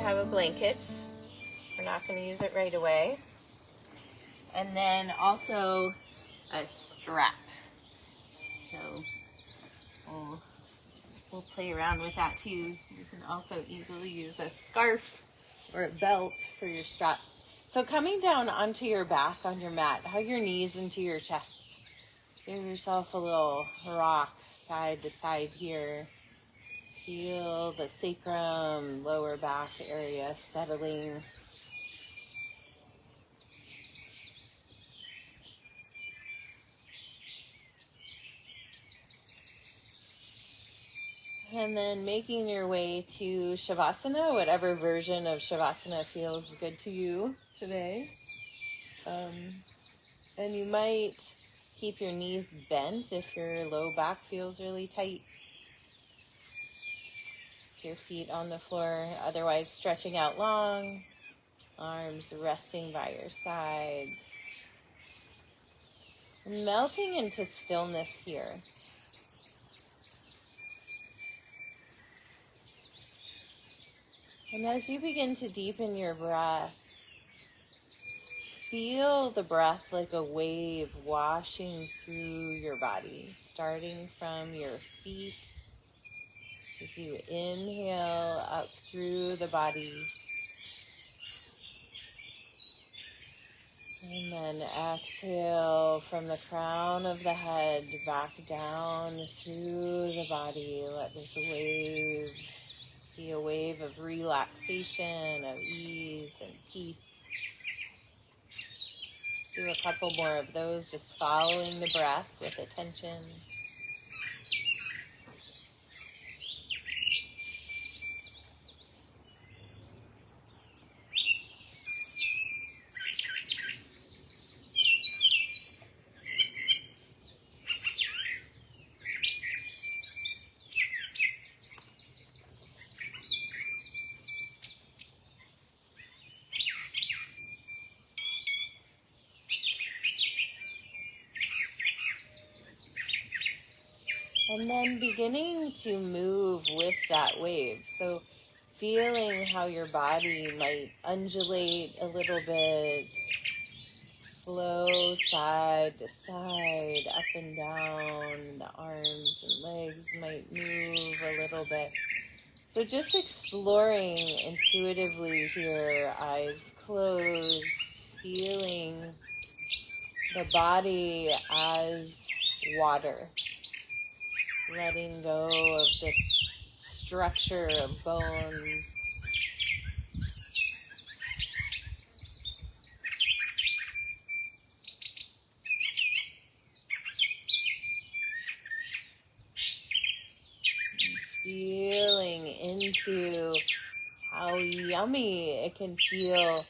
have a blanket. We're not going to use it right away. And then also a strap. So we'll play around with that too. You can also easily use a scarf or a belt for your strap. So coming down onto your back on your mat, hug your knees into your chest. Give yourself a little rock side to side here. Feel the sacrum, lower back area settling. And then making your way to Shavasana, whatever version of Shavasana feels good to you today. And you might keep your knees bent if your low back feels really tight. Your feet on the floor, otherwise stretching out long, arms resting by your sides. And melting into stillness here. And as you begin to deepen your breath, feel the breath like a wave washing through your body, starting from your feet as you inhale up through the body. And then exhale from the crown of the head back down through the body. Let this wave be a wave of relaxation, of ease and peace. Do a couple more of those, just following the breath with attention. And then beginning to move with that wave. So feeling how your body might undulate a little bit, flow side to side, up and down. The arms and legs might move a little bit. So just exploring intuitively here, eyes closed, feeling the body as water. Letting go of this structure of bones. Feeling into how yummy it can feel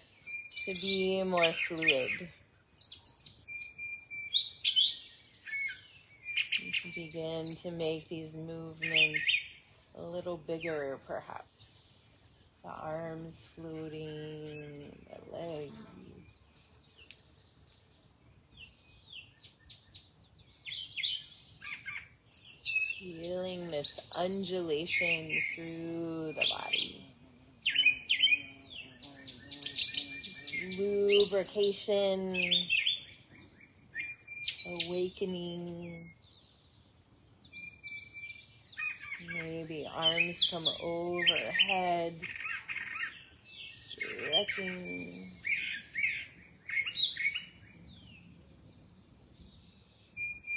to be more fluid. You can begin to make these movements a little bigger, perhaps. The arms floating, the legs. Feeling this undulation through the body. This lubrication, awakening. Maybe arms come overhead, stretching.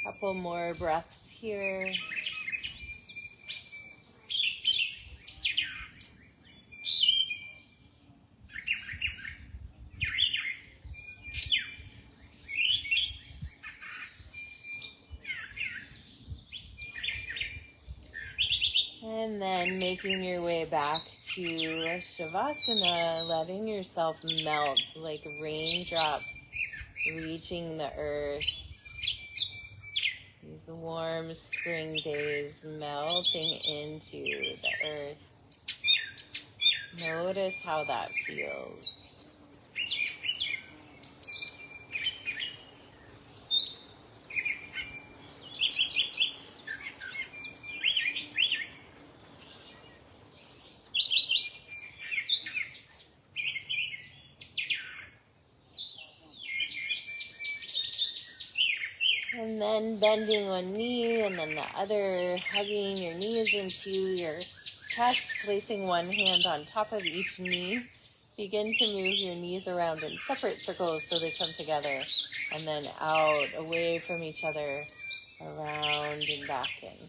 Couple more breaths here. And then making your way back to Shavasana, letting yourself melt like raindrops reaching the earth. These warm spring days melting into the earth. Notice how that feels. And then bending one knee and then the other, hugging your knees into your chest, placing one hand on top of each knee. Begin to move your knees around in separate circles so they come together, and then out, away from each other, around and back in.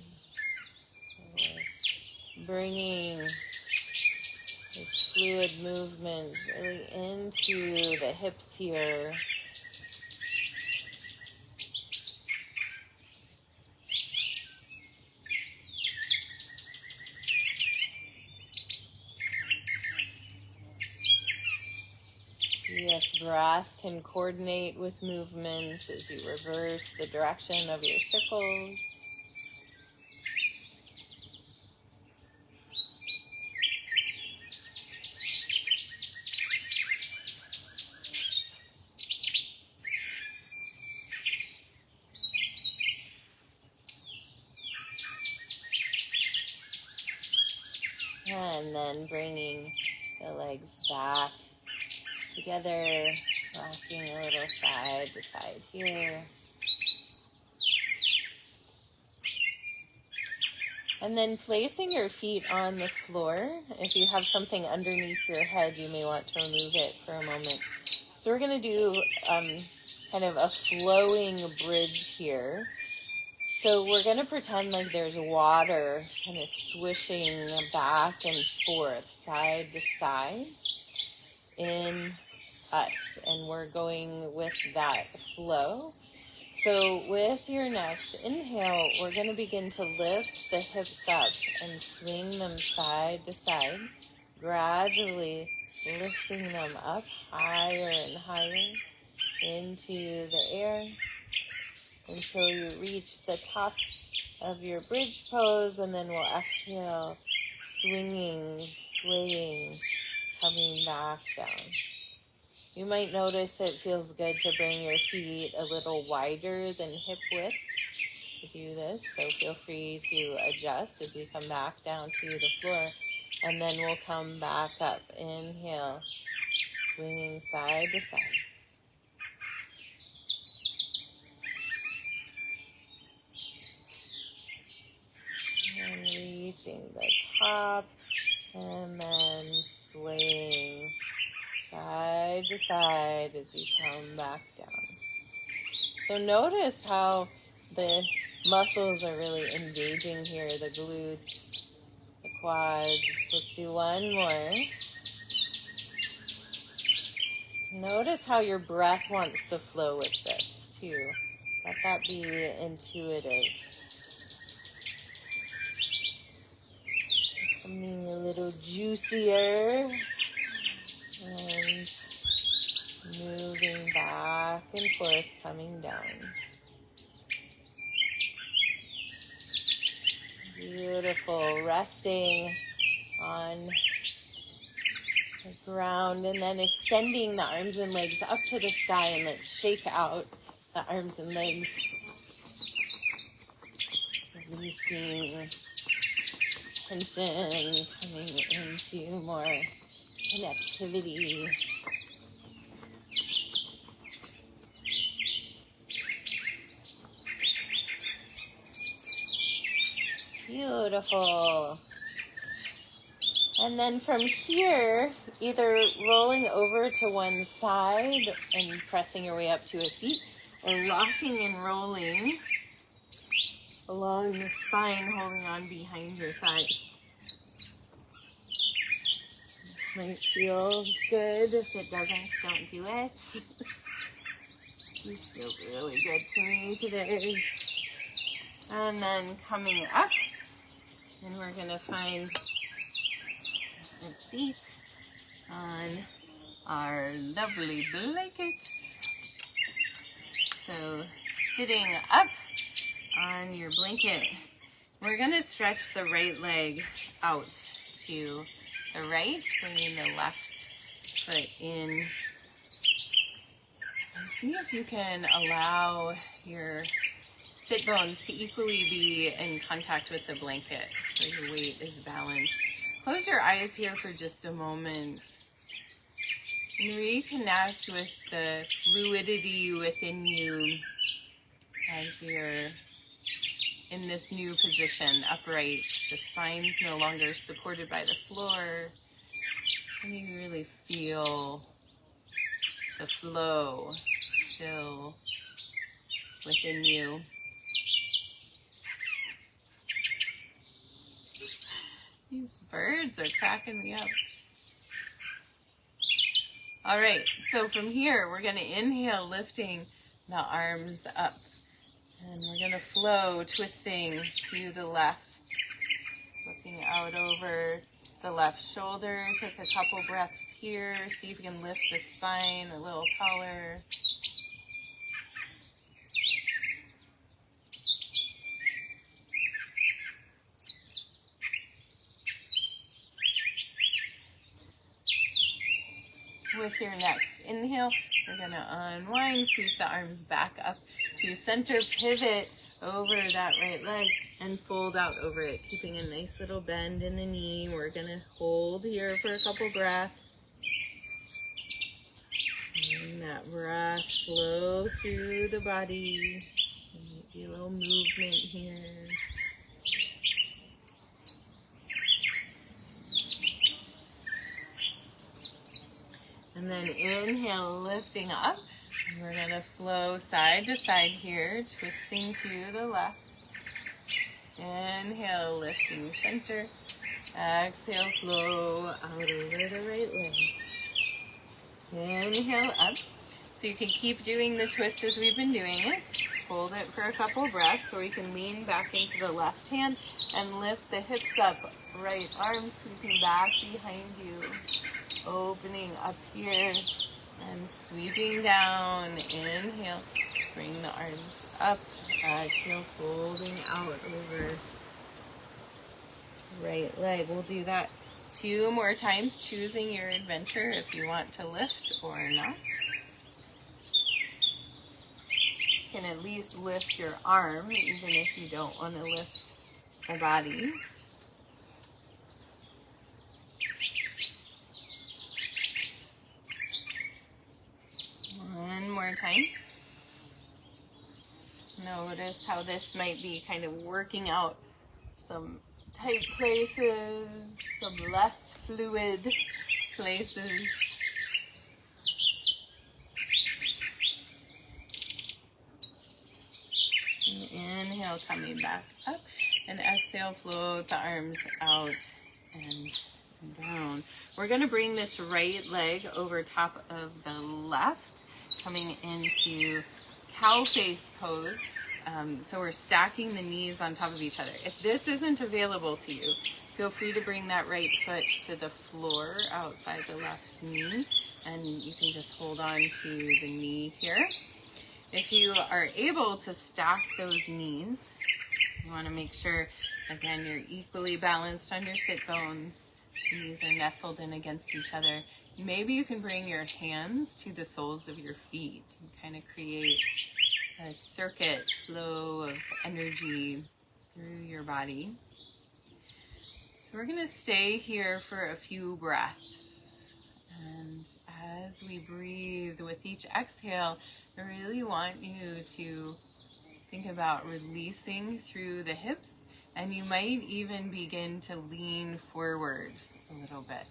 So bringing this fluid movement really into the hips here. If breath can coordinate with movement as you reverse the direction of your circles. And then bringing the legs back together, rocking a little side to side here. And then placing your feet on the floor. If you have something underneath your head, you may want to remove it for a moment. So we're going to do kind of a flowing bridge here. So we're going to pretend like there's water kind of swishing back and forth, side to side in us. And we're going with that flow. So with your next inhale, we're going to begin to lift the hips up and swing them side to side, gradually lifting them up higher and higher into the air until you reach the top of your bridge pose, and then we'll exhale, swinging, swaying, coming back down. You might notice it feels good to bring your feet a little wider than hip width to do this, so feel free to adjust as we come back down to the floor, and then we'll come back up. Inhale, swinging side to side. And reaching the top, and then swaying side to side as you come back down. So notice how the muscles are really engaging here, the glutes, the quads. Let's do one more. Notice how your breath wants to flow with this too. Let that be intuitive. Becoming a little juicier. And moving back and forth, coming down. Beautiful. Resting on the ground and then extending the arms and legs up to the sky, and let's shake out the arms and legs. Releasing tension, coming into more connectivity. Beautiful. And then from here, either rolling over to one side and pressing your way up to a seat, or rocking and rolling along the spine, holding on behind your thighs. This might feel good. If it doesn't, don't do it. This feels really good to me today. And then coming up, and we're going to find a seat on our lovely blankets. So sitting up on your blanket, we're going to stretch the right leg out to the right, bringing the left foot in. And see if you can allow your sit bones to equally be in contact with the blanket so your weight is balanced. Close your eyes here for just a moment and reconnect with the fluidity within you as you're in this new position, upright. The spine's no longer supported by the floor. And you really feel the flow still within you. These birds are cracking me up. All right, so from here, we're gonna inhale, lifting the arms up. And we're gonna flow, twisting to the left, looking out over the left shoulder. Take a couple breaths here. See if you can lift the spine a little taller. With your next inhale, we're gonna unwind, sweep the arms back up to center, pivot over that right leg and fold out over it, keeping a nice little bend in the knee. We're gonna hold here for a couple breaths. And that breath flow through the body. Maybe a little movement here. And then inhale, lifting up. We're gonna flow side to side here, twisting to the left. Inhale, lifting center. Exhale, flow out over the right leg. Inhale up. So you can keep doing the twist as we've been doing it. Hold it for a couple breaths, or you can lean back into the left hand and lift the hips up. Right arm sweeping back behind you. Opening up here and sweeping down. Inhale, bring the arms up. Exhale, folding out over right leg. We'll do that 2 more times, choosing your adventure if you want to lift or not. You can at least lift your arm, even if you don't want to lift the body. One more time. Notice how this might be kind of working out some tight places, some less fluid places. And inhale, coming back up, and exhale, float the arms out and down. We're going to bring this right leg over top of the left, coming into cow face pose. So we're stacking the knees on top of each other. If this isn't available to you, feel free to bring that right foot to the floor outside the left knee, and you can just hold on to the knee here. If you are able to stack those knees, you want to make sure, again, you're equally balanced on your sit bones. The knees are nestled in against each other. Maybe you can bring your hands to the soles of your feet and kind of create a circuit flow of energy through your body. So we're going to stay here for a few breaths. And as we breathe with each exhale, I really want you to think about releasing through the hips, and you might even begin to lean forward a little bit.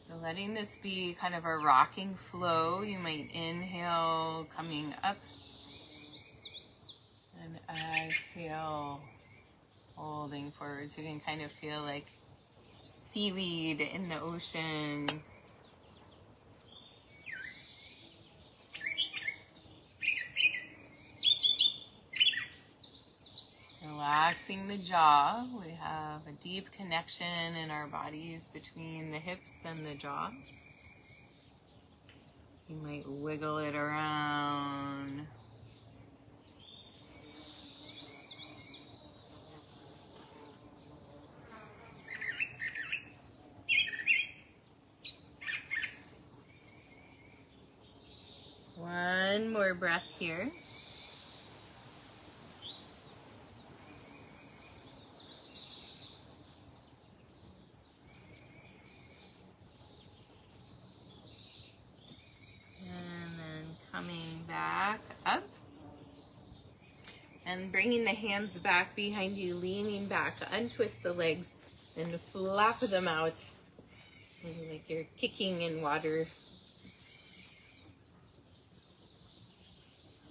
So letting this be kind of a rocking flow. You might inhale, coming up, and exhale, holding forward. So you can kind of feel like seaweed in the ocean. Relaxing the jaw. We have a deep connection in our bodies between the hips and the jaw. You might wiggle it around. One more breath here. And then coming back up. And bringing the hands back behind you, leaning back, untwist the legs and flap them out like you're kicking in water.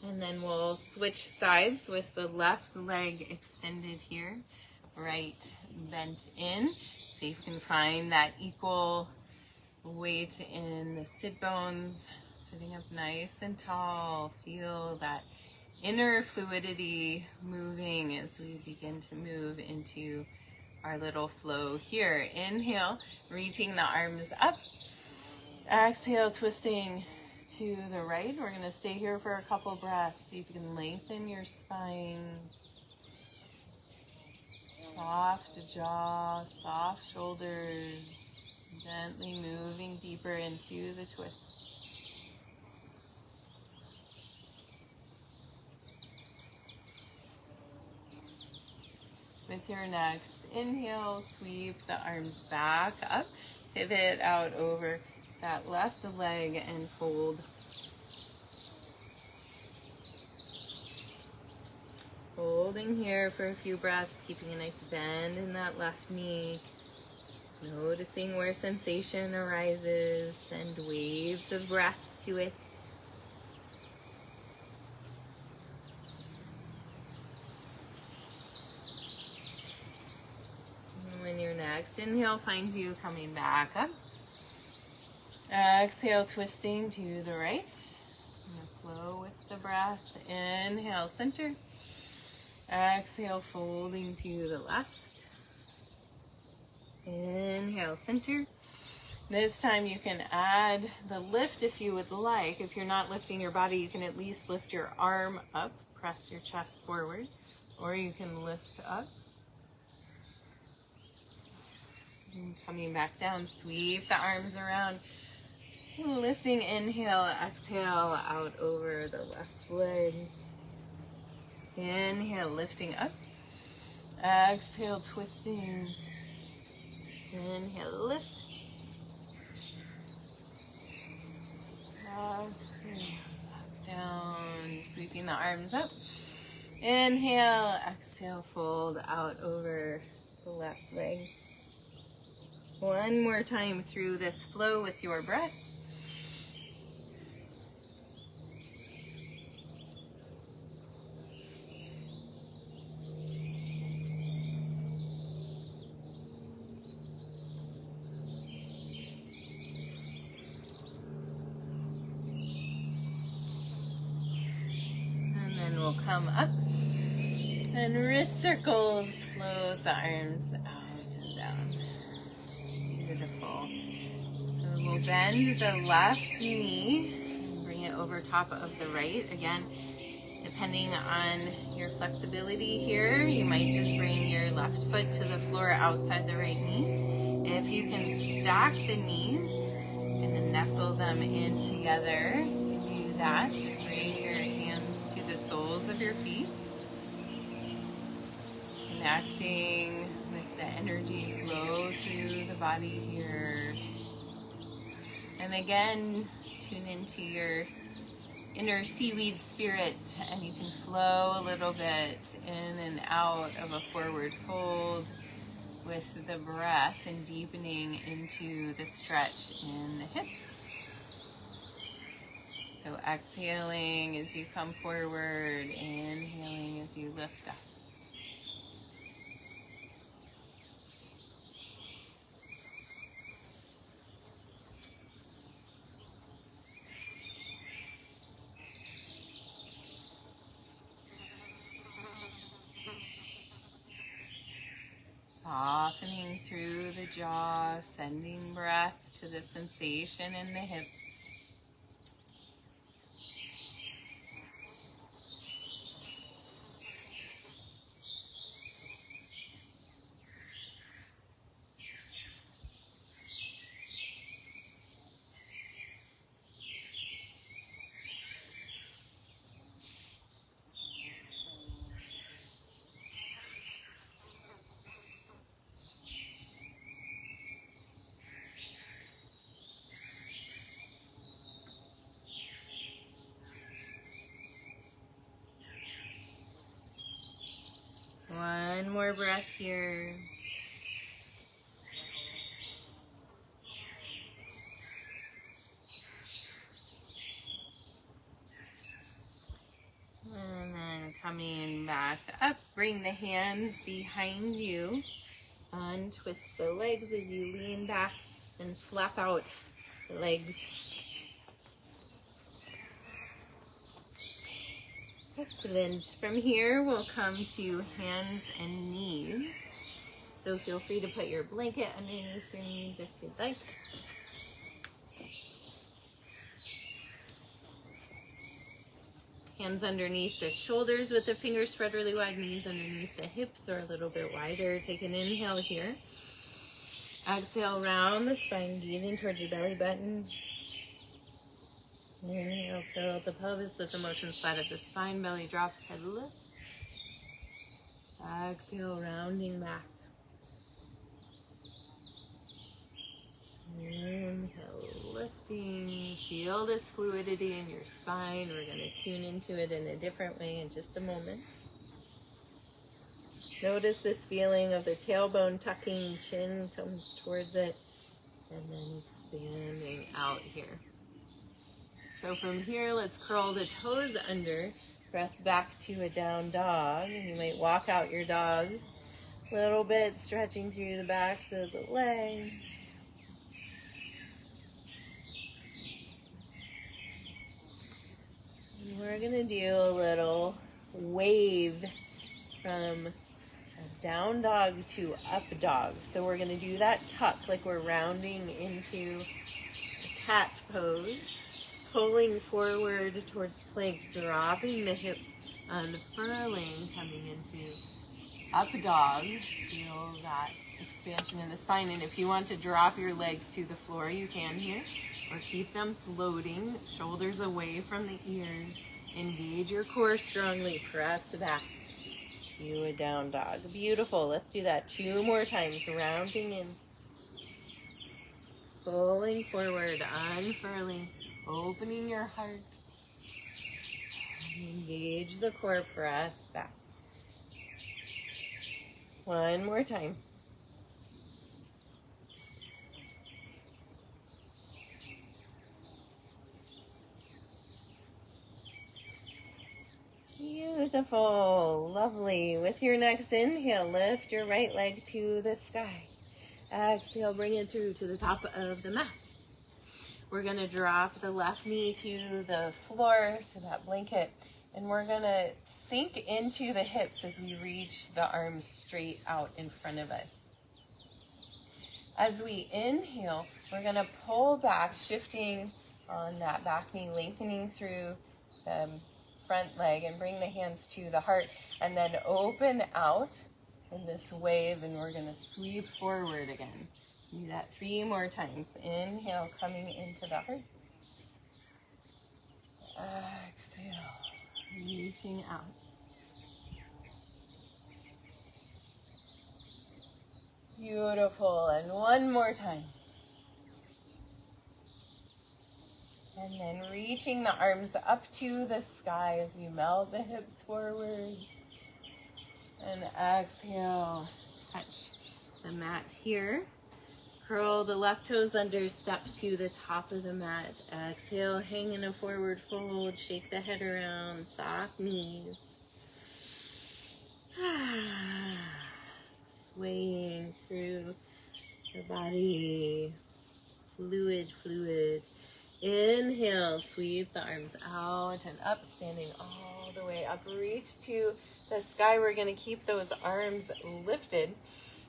And then we'll switch sides with the left leg extended here, right bent in. So you can find that equal weight in the sit bones, sitting up nice and tall. Feel that inner fluidity moving as we begin to move into our little flow here. Inhale, reaching the arms up. Exhale, twisting to the right. We're going to stay here for a couple breaths. See if you can lengthen your spine. Soft jaw, soft shoulders. Gently moving deeper into the twist. With your next inhale, sweep the arms back up. Pivot out over that left leg and fold. Holding here for a few breaths, keeping a nice bend in that left knee. Noticing where sensation arises, send waves of breath to it. And when your next inhale finds you coming back up, exhale, twisting to the right. Flow with the breath. Inhale, center. Exhale, folding to the left. Inhale, center. This time you can add the lift if you would like. If you're not lifting your body, you can at least lift your arm up, press your chest forward, or you can lift up. And coming back down, sweep the arms around. Lifting, inhale, exhale, out over the left leg. Inhale, lifting up. Exhale, twisting. Inhale, lift. Exhale, down, sweeping the arms up. Inhale, exhale, fold out over the left leg. One more time through this flow with your breath. We'll come up and wrist circles, float the arms out and down. Beautiful. So we'll bend the left knee and bring it over top of the right. Again, depending on your flexibility here, you might just bring your left foot to the floor outside the right knee. If you can stack the knees and nestle them in together, you do that. Bring your hands to the soles of your feet, connecting with the energy flow through the body here. And again, tune into your inner seaweed spirit, and you can flow a little bit in and out of a forward fold with the breath and deepening into the stretch in the hips. So exhaling as you come forward, inhaling as you lift up. Softening through the jaw, sending breath to the sensation in the hips. One more breath here. And then coming back up, bring the hands behind you. Untwist the legs as you lean back and flap out the legs. Excellent. From here, we'll come to hands and knees. So feel free to put your blanket underneath your knees if you'd like. Hands underneath the shoulders with the fingers spread really wide, knees underneath the hips or a little bit wider. Take an inhale here. Exhale, round the spine, gazing towards your belly button. Inhale, tilt the pelvis, let the motion slide up the spine, belly drops, head lift. Exhale, rounding back. Inhale, lifting. Feel this fluidity in your spine. We're going to tune into it in a different way in just a moment. Notice this feeling of the tailbone tucking, chin comes towards it, and then expanding out here. So from here, let's curl the toes under, press back to a down dog. You might walk out your dog a little bit, stretching through the backs of the legs. And we're gonna do a little wave from a down dog to up dog. So we're gonna do that tuck like we're rounding into a cat pose. Pulling forward towards plank, dropping the hips, unfurling, coming into up dog. Feel that expansion in the spine. And if you want to drop your legs to the floor, you can here, or keep them floating, shoulders away from the ears. Engage your core strongly, press back to a down dog. Beautiful. Let's do that 2 more times, rounding in, pulling forward, unfurling. Opening your heart. Engage the core, press back. 1 more time. Beautiful, lovely. With your next inhale, lift your right leg to the sky. Exhale, bring it through to the top of the mat. We're going to drop the left knee to the floor, to that blanket, and we're going to sink into the hips as we reach the arms straight out in front of us. As we inhale, we're going to pull back, shifting on that back knee, lengthening through the front leg, and bring the hands to the heart, and then open out in this wave, and we're going to sweep forward again. Do that 3 more times. Inhale, coming into the heart. Exhale, reaching out. Beautiful. And 1 more time. And then reaching the arms up to the sky as you melt the hips forward. And exhale, touch the mat here. Curl the left toes under, step to the top of the mat. Exhale, hang in a forward fold, shake the head around, soft knees. Swaying through the body, fluid. Inhale, sweep the arms out and up, standing all the way up. Reach to the sky. We're going to keep those arms lifted.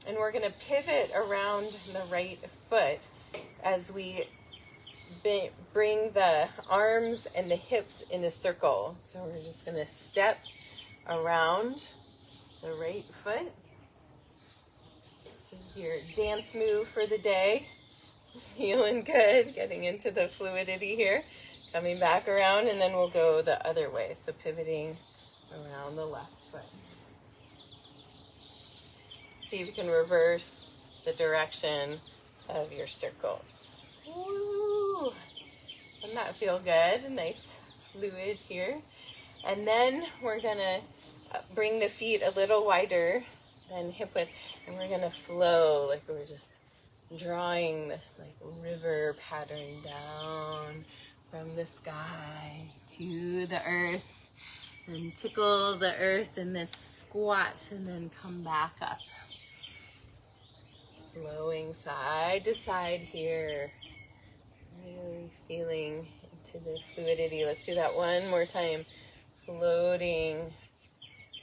And we're going to pivot around the right foot as we bring the arms and the hips in a circle. So we're just going to step around the right foot. This is your dance move for the day. Feeling good, getting into the fluidity here. Coming back around, and then we'll go the other way. So pivoting around the left foot. See if you can reverse the direction of your circles. Woo! Doesn't that feel good? Nice fluid here. And then we're gonna bring the feet a little wider than hip width, and we're gonna flow like we're just drawing this like river pattern down from the sky to the earth, and tickle the earth in this squat, and then come back up. Flowing side to side here. Really feeling into the fluidity. Let's do that one more time. Floating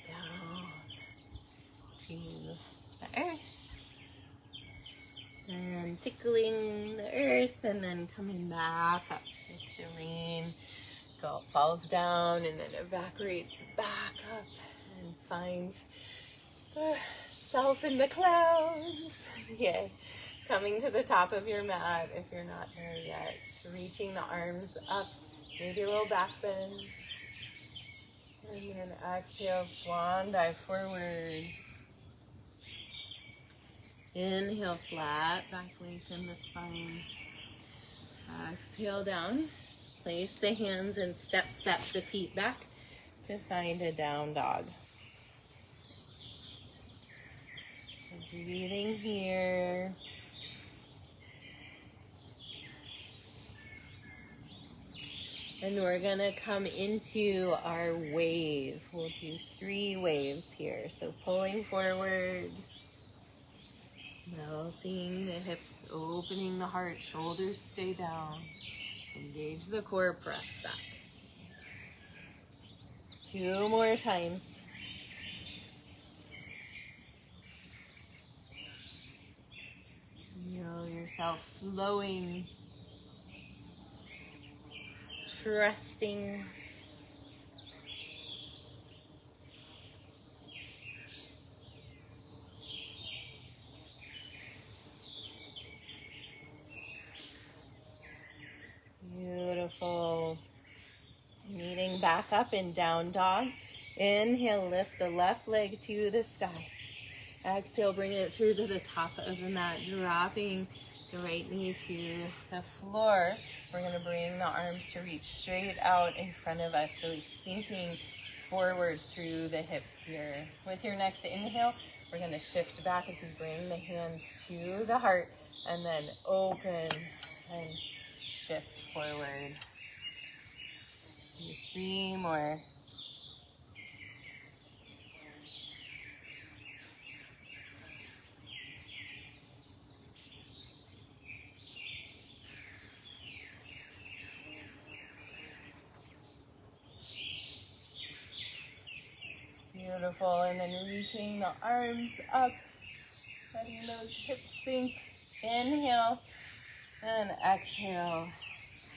down to the earth. And tickling the earth, and then coming back up with the rain. Falls down and then evaporates back up and finds itself in the clouds. Yay. Coming to the top of your mat if you're not there yet. Reaching the arms up. Maybe a little back bend. And then exhale, swan dive forward. Inhale, flat back, lengthen the spine. Exhale down. Place the hands and step the feet back to find a down dog. Breathing here. And we're gonna come into our wave. We'll do 3 waves here. So pulling forward, melting the hips, opening the heart, shoulders stay down. Engage the core, press back. 2 more times. Feel yourself flowing, trusting. Beautiful. Meeting back up in down dog. Inhale, lift the left leg to the sky. Exhale, bring it through to the top of the mat, dropping the right knee to the floor. We're going to bring the arms to reach straight out in front of us, really sinking forward through the hips here. With your next inhale, we're going to shift back as we bring the hands to the heart, and then open and shift forward. Do 3 more. Beautiful, and then reaching the arms up, letting those hips sink. Inhale, and exhale.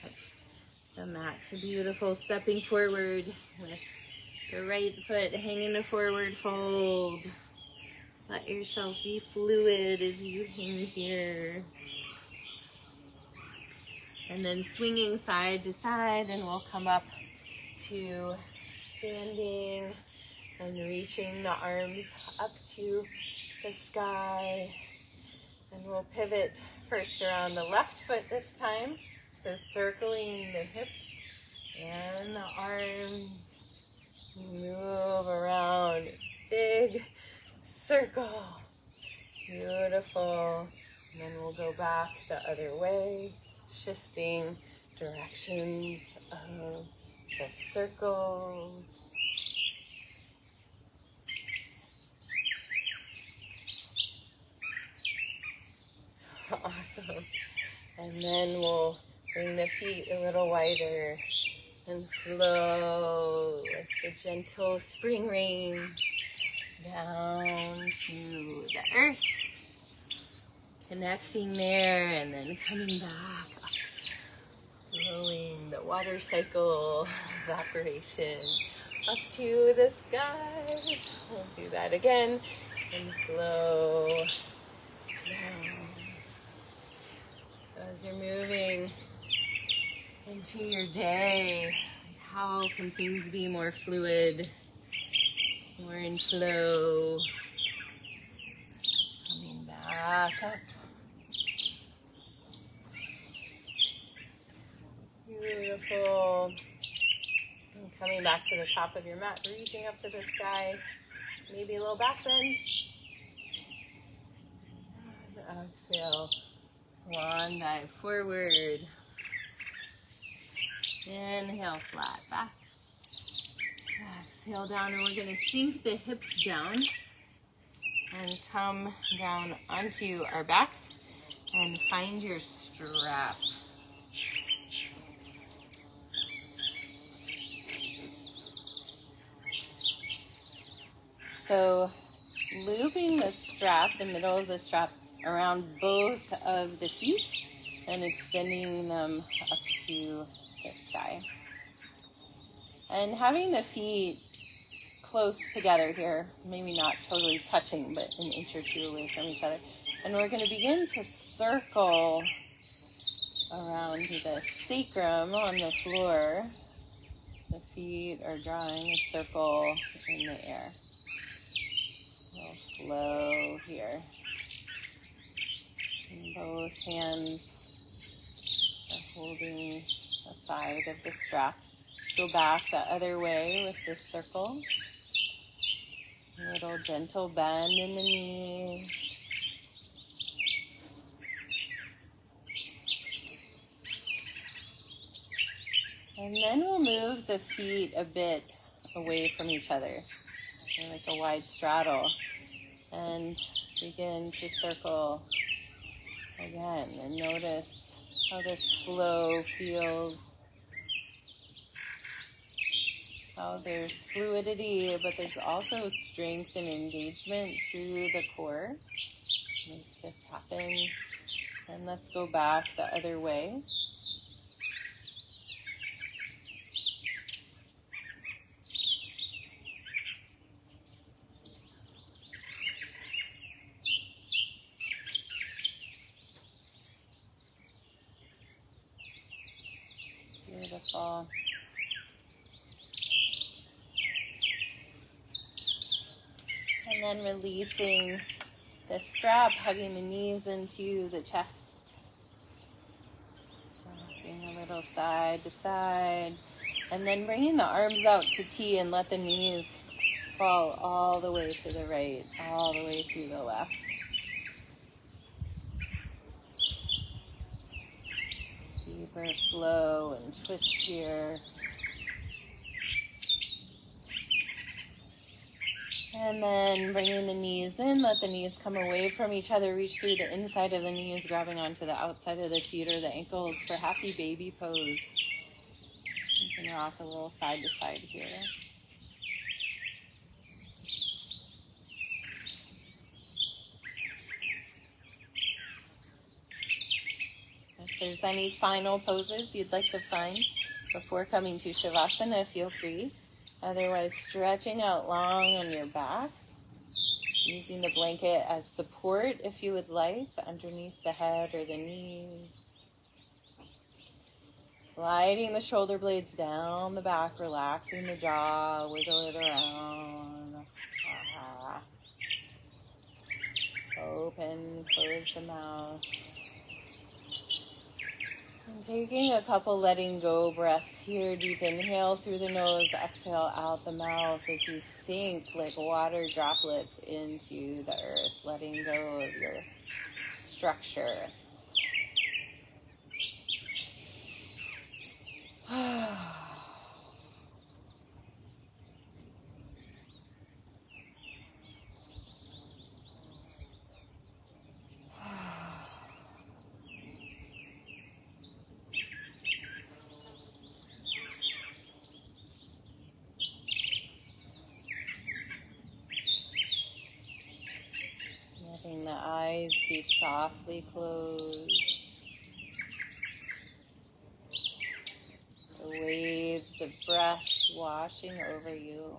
Touch the mat. Beautiful, stepping forward with the right foot hanging the forward fold. Let yourself be fluid as you hang here. And then swinging side to side, and we'll come up to standing and reaching the arms up to the sky. And we'll pivot first around the left foot this time. So circling the hips and the arms. Move around. Big circle. Beautiful. And then we'll go back the other way, shifting directions of the circles. Awesome. And then we'll bring the feet a little wider and flow like the gentle spring rain down to the earth. Connecting there, and then coming back up. Flowing the water cycle, evaporation up to the sky. We'll do that again. And flow down. As you're moving into your day, how can things be more fluid, more in flow? Coming back up. Beautiful. And Coming back to the top of your mat, reaching up to the sky. Maybe a little back bend. Exhale. Swan dive forward. Inhale, flat back. Exhale down, and we're going to sink the hips down and come down onto our backs and find your strap. So looping the strap, the middle of the strap, around both of the feet and extending them up to the sky. And having the feet close together here, maybe not totally touching, but an inch or two away from each other. And we're going to begin to circle around the sacrum on the floor. The feet are drawing a circle in the air. We'll flow here. And both hands are holding the side of the strap. Go back the other way with this circle. A little gentle bend in the knee. And then we'll move the feet a bit away from each other, like a wide straddle, and begin to circle again. And notice how this flow feels. How there's fluidity, but there's also strength and engagement through the core. Make this happen. And let's go back the other way. Beautiful. And then releasing the strap, hugging the knees into the chest. Rocking a little side to side. And then bringing the arms out to T and let the knees fall all the way to the right, all the way to the left. Deeper flow and twist here. And then bringing the knees in, let the knees come away from each other, reach through the inside of the knees, grabbing onto the outside of the feet or the ankles for happy baby pose. You can rock a little side to side here. If there's any final poses you'd like to find before coming to Shavasana, feel free. Otherwise, stretching out long on your back, using the blanket as support if you would like, underneath the head or the knees. Sliding the shoulder blades down the back, relaxing the jaw, wiggle it around. Open, close the mouth. And taking a couple letting go breaths here. Deep inhale through the nose, exhale out the mouth as you sink like water droplets into the earth, letting go of your structure. Letting the eyes be softly closed. The waves of breath washing over you.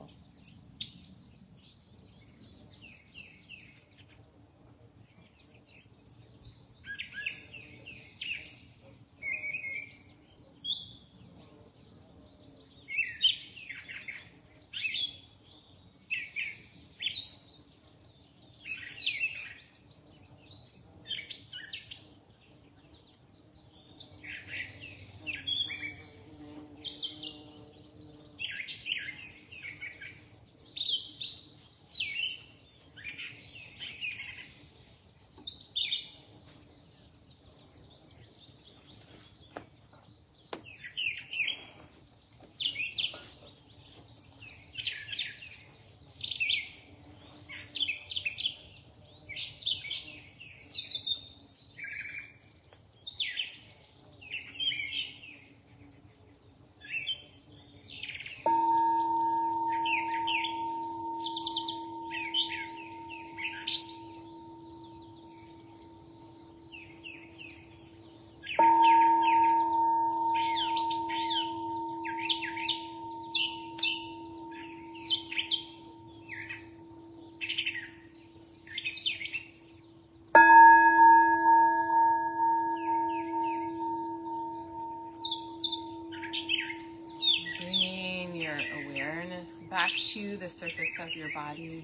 to the surface of your body.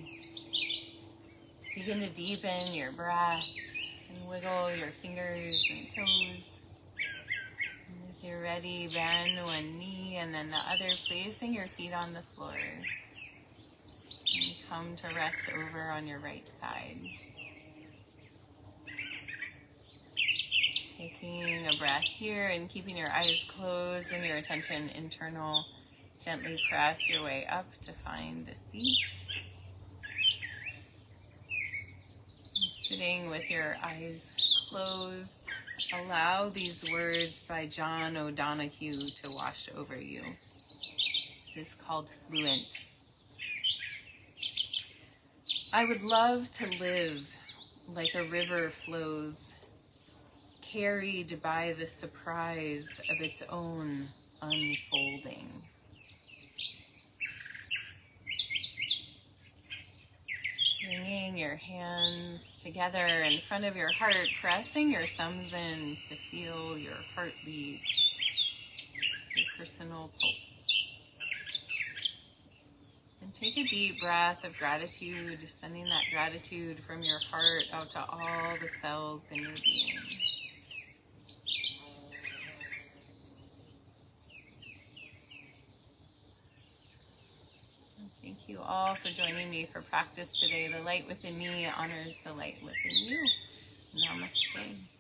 Begin to deepen your breath and wiggle your fingers and toes. And as you're ready, bend one knee and then the other, placing your feet on the floor. And come to rest over on your right side. Taking a breath here and keeping your eyes closed and your attention internal. Gently press your way up to find a seat. Sitting with your eyes closed, allow these words by John O'Donohue to wash over you. This is called Fluent. I would love to live like a river flows, carried by the surprise of its own unfolding. Bringing your hands together in front of your heart, pressing your thumbs in to feel your heartbeat, your personal pulse. And take a deep breath of gratitude, sending that gratitude from your heart out to all the cells in your being. Thank you all for joining me for practice today. The light within me honors the light within you. Namaste.